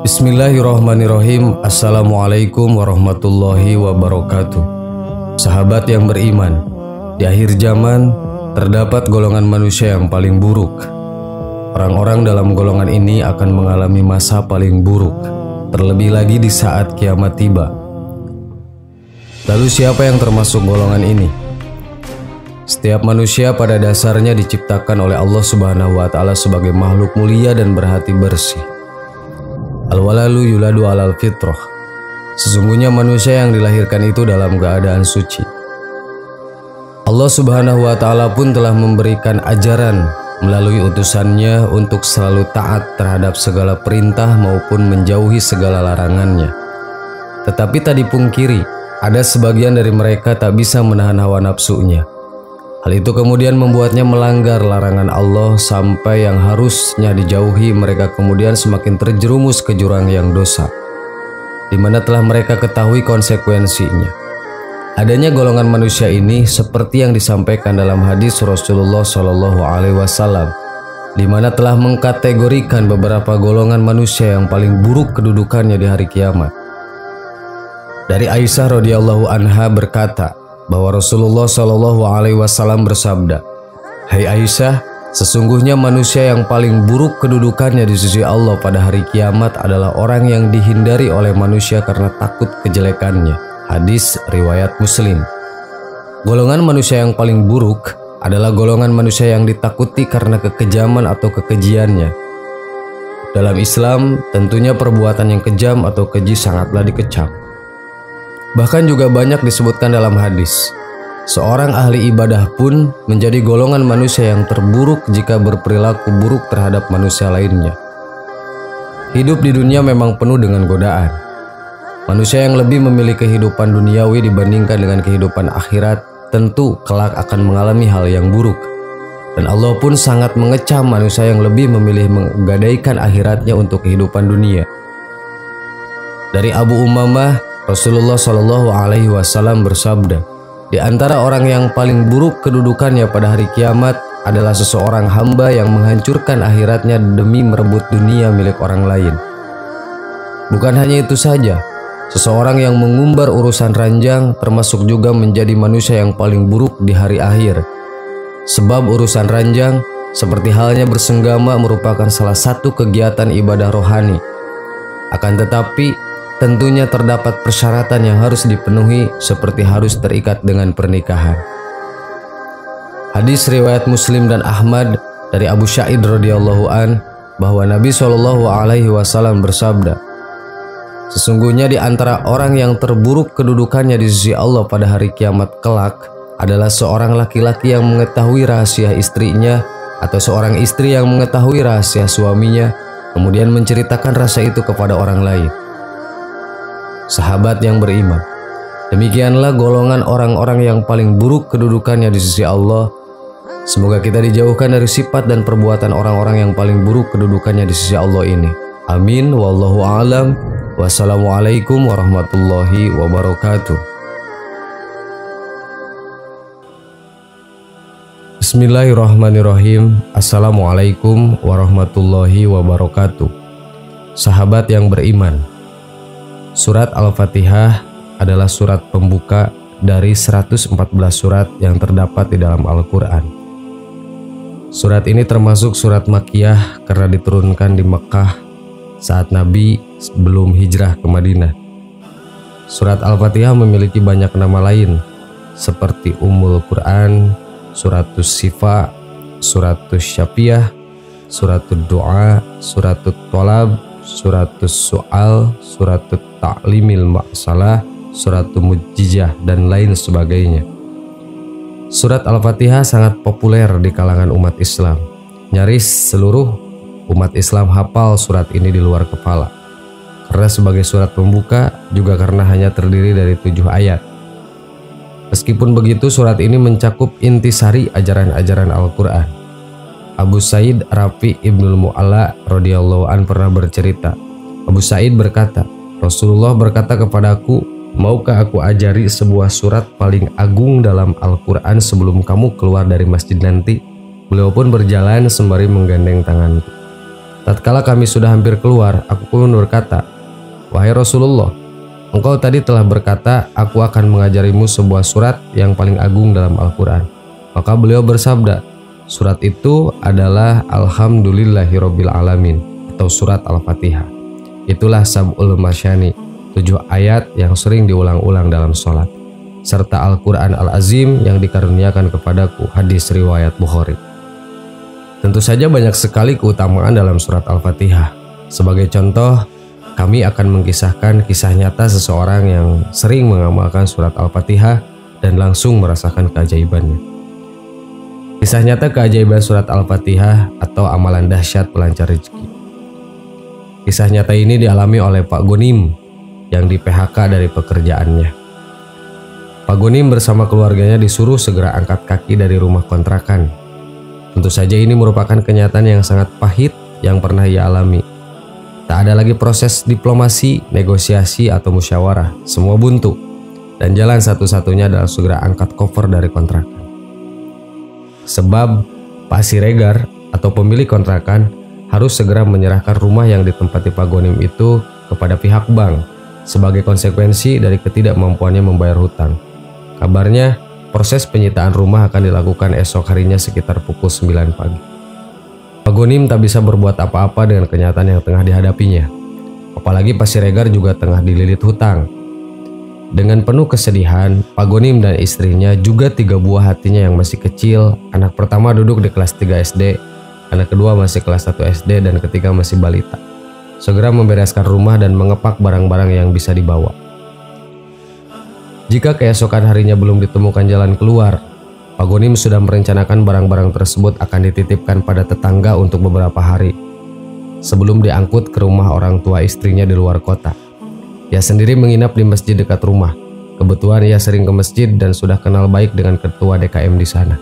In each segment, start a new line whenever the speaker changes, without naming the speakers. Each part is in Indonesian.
Bismillahirrahmanirrahim. Assalamualaikum warahmatullahi wabarakatuh. Sahabat yang beriman, di akhir zaman terdapat golongan manusia yang paling buruk. Orang-orang dalam golongan ini akan mengalami masa paling buruk, terlebih lagi di saat kiamat tiba. Lalu siapa yang termasuk golongan ini? Setiap manusia pada dasarnya diciptakan oleh Allah Subhanahu wa Ta'ala sebagai makhluk mulia dan berhati bersih. Al-walalu yuladu alal fitrah. Sesungguhnya manusia yang dilahirkan itu dalam keadaan suci. Allah Subhanahu wa Ta'ala pun telah memberikan ajaran melalui utusannya untuk selalu taat terhadap segala perintah maupun menjauhi segala larangannya. Tetapi tak dipungkiri, ada sebagian dari mereka tak bisa menahan hawa nafsunya. Hal itu kemudian membuatnya melanggar larangan Allah sampai yang harusnya dijauhi mereka kemudian semakin terjerumus ke jurang yang dosa, di mana telah mereka ketahui konsekuensinya. Adanya golongan manusia ini seperti yang disampaikan dalam hadis Rasulullah Shallallahu Alaihi Wasallam, di mana telah mengkategorikan beberapa golongan manusia yang paling buruk kedudukannya di hari kiamat. Dari Aisyah radhiyallahu anha berkata bahwa Rasulullah Shallallahu Alaihi Wasallam bersabda, "Hai Aisyah, sesungguhnya manusia yang paling buruk kedudukannya di sisi Allah pada hari kiamat adalah orang yang dihindari oleh manusia karena takut kejelekannya." Hadis riwayat Muslim. Golongan manusia yang paling buruk adalah golongan manusia yang ditakuti karena kekejaman atau kekejiannya. Dalam Islam, tentunya perbuatan yang kejam atau keji sangatlah dikecam. Bahkan juga banyak disebutkan dalam hadis, seorang ahli ibadah pun menjadi golongan manusia yang terburuk jika berperilaku buruk terhadap manusia lainnya. Hidup di dunia memang penuh dengan godaan. Manusia yang lebih memilih kehidupan duniawi dibandingkan dengan kehidupan akhirat tentu kelak akan mengalami hal yang buruk. Dan Allah pun sangat mengecam manusia yang lebih memilih menggadaikan akhiratnya untuk kehidupan dunia. Dari Abu Umamah, Rasulullah Shallallahu Alaihi Wasallam bersabda, di antara orang yang paling buruk kedudukannya pada hari kiamat adalah seseorang hamba yang menghancurkan akhiratnya demi merebut dunia milik orang lain. Bukan hanya itu saja, seseorang yang mengumbar urusan ranjang termasuk juga menjadi manusia yang paling buruk di hari akhir. Sebab urusan ranjang seperti halnya bersenggama merupakan salah satu kegiatan ibadah rohani. Akan tetapi tentunya terdapat persyaratan yang harus dipenuhi seperti harus terikat dengan pernikahan. Hadis riwayat Muslim dan Ahmad dari Abu Sa'id radhiyallahu an bahwa Nabi Shallallahu Alaihi Wasallam bersabda, sesungguhnya di antara orang yang terburuk kedudukannya di sisi Allah pada hari kiamat kelak adalah seorang laki-laki yang mengetahui rahasia istrinya atau seorang istri yang mengetahui rahasia suaminya kemudian menceritakan rasa itu kepada orang lain. Sahabat yang beriman, demikianlah golongan orang-orang yang paling buruk kedudukannya di sisi Allah. Semoga kita dijauhkan dari sifat dan perbuatan orang-orang yang paling buruk kedudukannya di sisi Allah ini. Amin. Wallahu a'lam. Wassalamualaikum warahmatullahi wabarakatuh. Bismillahirrahmanirrahim. Assalamualaikum warahmatullahi wabarakatuh. Sahabat yang beriman, Surat Al-Fatihah adalah surat pembuka dari 114 surat yang terdapat di dalam Al-Quran. Surat ini termasuk surat Makkiyah karena diturunkan di Mekah saat Nabi belum hijrah ke Madinah. Surat Al-Fatihah memiliki banyak nama lain seperti Ummul Quran, Suratus Sifa, Suratus Syafiyah, Suratul Doa, Suratul Tolab, Suratus Su'al, Suratul Ta'limil Ma'salah, Suratul Mujizah, dan lain sebagainya. Surat Al-Fatihah sangat populer di kalangan umat Islam. Nyaris seluruh umat Islam hafal surat ini di luar kepala. Karena sebagai surat pembuka, juga karena hanya terdiri dari 7 ayat. Meskipun begitu, surat ini mencakup intisari ajaran-ajaran Al-Quran. Abu Sa'id Rafi Ibnul Mu'alla radhiyallahu an pernah bercerita. Abu Sa'id berkata, Rasulullah berkata kepadaku, maukah aku ajari sebuah surat paling agung dalam Al-Quran sebelum kamu keluar dari masjid nanti? Beliau pun berjalan sembari menggandeng tanganku. Tatkala kami sudah hampir keluar, aku pun berkata, "Wahai Rasulullah, engkau tadi telah berkata, aku akan mengajarimu sebuah surat yang paling agung dalam Al-Quran." Maka beliau bersabda, surat itu adalah Alhamdulillahirabbil alamin atau surat Al-Fatihah. Itulah Sab'ul Masyani, 7 ayat yang sering diulang-ulang dalam sholat, serta Al-Quran Al-Azim yang dikaruniakan kepadaku. Hadis riwayat Bukhari. Tentu saja banyak sekali keutamaan dalam surat Al-Fatihah. Sebagai contoh, kami akan mengkisahkan kisah nyata seseorang yang sering mengamalkan surat Al-Fatihah dan langsung merasakan keajaibannya. Kisah nyata keajaiban surat Al-Fatihah atau amalan dahsyat pelancar rezeki. Kisah nyata ini dialami oleh Pak Gonim yang di PHK dari pekerjaannya. Pak Gonim bersama keluarganya disuruh segera angkat kaki dari rumah kontrakan. Tentu saja ini merupakan kenyataan yang sangat pahit yang pernah ia alami. Tak ada lagi proses diplomasi, negosiasi, atau musyawarah. Semua buntu. Dan jalan satu-satunya adalah segera angkat koper dari kontrakan. Sebab Pak Siregar atau pemilik kontrakan harus segera menyerahkan rumah yang ditempati Pak Gonim itu kepada pihak bank sebagai konsekuensi dari ketidakmampuannya membayar hutang. Kabarnya, proses penyitaan rumah akan dilakukan esok harinya sekitar pukul 9 pagi. Pak Gonim tak bisa berbuat apa-apa dengan kenyataan yang tengah dihadapinya. Apalagi Pak Siregar juga tengah dililit hutang. Dengan penuh kesedihan, Pak Gonim dan istrinya juga 3 buah hatinya yang masih kecil. Anak pertama duduk di kelas 3 SD, anak kedua masih kelas 1 SD, dan ketiga masih balita. Segera membereskan rumah dan mengepak barang-barang yang bisa dibawa. Jika keesokan harinya belum ditemukan jalan keluar, Pak Gonim sudah merencanakan barang-barang tersebut akan dititipkan pada tetangga untuk beberapa hari sebelum diangkut ke rumah orang tua istrinya di luar kota. Ia sendiri menginap di masjid dekat rumah. Kebetulan ia sering ke masjid dan sudah kenal baik dengan ketua DKM di sana.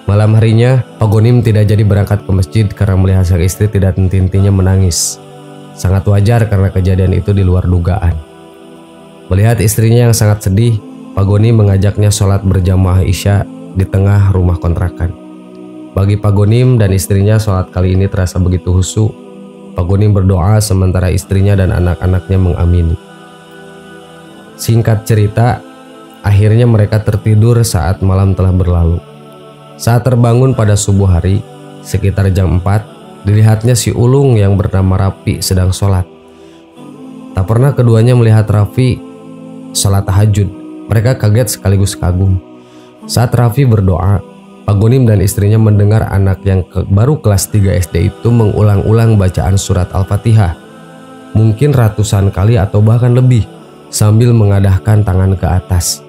Malam harinya, Pak Gonim tidak jadi berangkat ke masjid karena melihat sang istri tidak henti-hentinya menangis. Sangat wajar karena kejadian itu di luar dugaan. Melihat istrinya yang sangat sedih, Pak Gonim mengajaknya sholat berjamaah Isya di tengah rumah kontrakan. Bagi Pak Gonim dan istrinya, sholat kali ini terasa begitu khusyuk. Pak Gonim berdoa sementara istrinya dan anak-anaknya mengamini. Singkat cerita, akhirnya mereka tertidur saat malam telah berlalu. Saat terbangun pada subuh hari, sekitar jam 4, dilihatnya si ulung yang bernama Rafi sedang sholat. Tak pernah keduanya melihat Rafi sholat tahajud. Mereka kaget sekaligus kagum. Saat Rafi berdoa, Pak Gonim dan istrinya mendengar anak yang baru kelas 3 SD itu mengulang-ulang bacaan surat Al-Fatihah. Mungkin ratusan kali atau bahkan lebih, sambil mengadahkan tangan ke atas.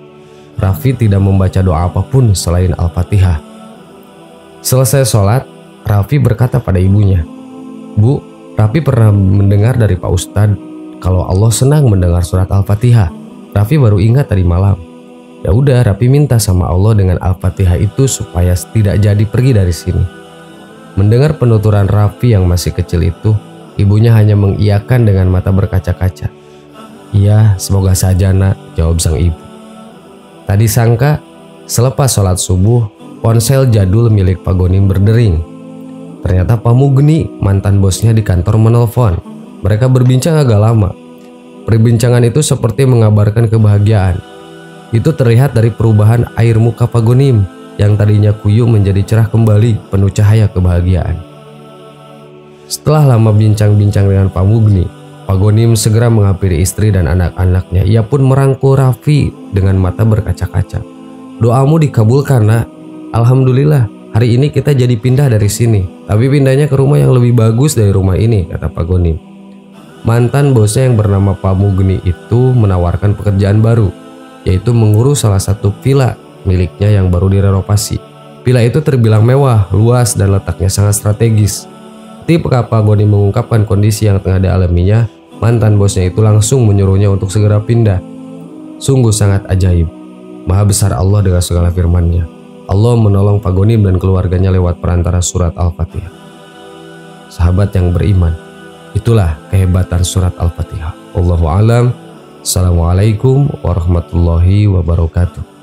Rafi tidak membaca doa apapun selain Al-Fatihah. Selesai sholat, Rafi berkata pada ibunya, "Bu, Rafi pernah mendengar dari Pak Ustadz kalau Allah senang mendengar surat Al-Fatihah. Rafi baru ingat tadi malam. Ya udah, Rafi minta sama Allah dengan Al-Fatihah itu supaya tidak jadi pergi dari sini." Mendengar penuturan Rafi yang masih kecil itu, ibunya hanya mengiyakan dengan mata berkaca-kaca. "Iya, semoga saja nak," jawab sang ibu. Tadi sangka, selepas sholat subuh, ponsel jadul milik Pak Gonim berdering. Ternyata Pak Mugni, mantan bosnya di kantor, menelpon. Mereka berbincang agak lama. Perbincangan itu seperti mengabarkan kebahagiaan. Itu terlihat dari perubahan air muka Pak Gonim yang tadinya kuyu menjadi cerah kembali, penuh cahaya kebahagiaan. Setelah lama bincang-bincang dengan Pak Mugni, Pak Gonim segera menghampiri istri dan anak-anaknya. Ia pun merangkul Rafi dengan mata berkaca-kaca. "Doamu dikabulkan, nak. Alhamdulillah, hari ini kita jadi pindah dari sini. Tapi pindahnya ke rumah yang lebih bagus dari rumah ini," kata Pak Gonim. Mantan bosnya yang bernama Pak Mugni itu menawarkan pekerjaan baru, yaitu mengurus salah satu villa miliknya yang baru direnovasi. Villa itu terbilang mewah, luas, dan letaknya sangat strategis. Ketika Pak Gonim mengungkapkan kondisi yang tengah dialaminya, mantan bosnya itu langsung menyuruhnya untuk segera pindah. Sungguh sangat ajaib. Maha besar Allah dengan segala firman-Nya. Allah menolong Pak Gonim dan keluarganya lewat perantara surat Al-Fatihah. Sahabat yang beriman, itulah kehebatan surat Al-Fatihah. Wallahu a'lam. Assalamualaikum warahmatullahi wabarakatuh.